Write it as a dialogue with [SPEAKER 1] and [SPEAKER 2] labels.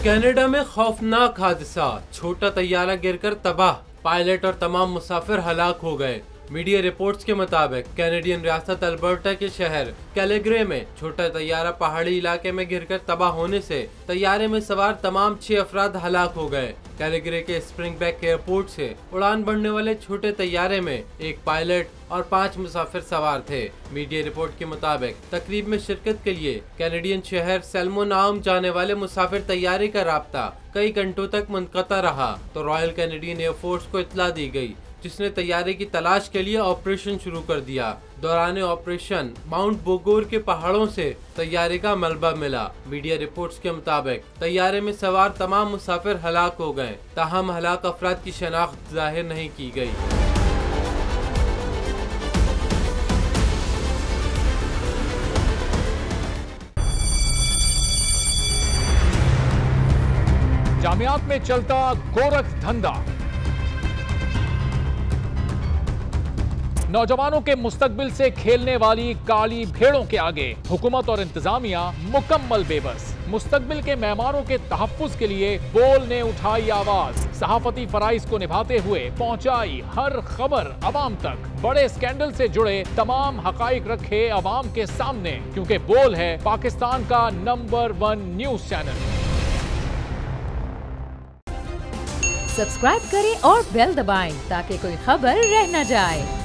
[SPEAKER 1] Canada में खौफनाक हादसा, छोटा तैयारा गिरकर तबाह, पायलट और तमाम मुसाफिर हलाक हो गए। मीडिया रिपोर्ट्स के मुताबिक कैनेडियन रियासत अल्बर्टा के शहर कैलगरे में छोटा तैयारा पहाड़ी इलाके में गिरकर तबाह होने से तैयारे में सवार तमाम 6 अफराद हलाक हो गए। कैलगरे के स्प्रिंगबेक एयरपोर्ट से उड़ान भरने वाले छोटे तैयारे में एक पायलट और 5 मुसाफिर सवार थे। मीडिया रिपोर्ट के मुताबिक तकरीब में शिरकत के लिए कैनेडियन शहर सेल्मोनाउम जाने वाले मुसाफिर तैयारे का राब्ता कई घंटों तक मुनक़ता रहा तो रॉयल कैनेडियन एयरफोर्स को इत्तला दी गई, जिसने तैयारे की तलाश के लिए ऑपरेशन शुरू कर दिया। दौरान ऑपरेशन माउंट बोगोर के पहाड़ों से तैयारे का मलबा मिला। मीडिया रिपोर्ट्स के मुताबिक तैयारे में सवार तमाम मुसाफिर हलाक हो गए, ताहम हलाक अफराद की शनाख्त जाहिर नहीं की गई।
[SPEAKER 2] जामियात में चलता गोरख धंधा, नौजवानों के मुस्तकबिल से खेलने वाली काली भेड़ों के आगे हुकूमत और इंतजामिया मुकम्मल बेबस। मुस्तकबिल के मेहमानों के तहफ्फुज के लिए बोल ने उठाई आवाज, सहाफती फराइज को निभाते हुए पहुंचाई हर खबर अवाम तक, बड़े स्कैंडल से जुड़े तमाम हकाइक रखे अवाम के सामने, क्योंकि बोल है पाकिस्तान का नंबर 1 न्यूज चैनल।
[SPEAKER 3] सब्सक्राइब करें और बेल दबाएं ताकि कोई खबर रह न जाए।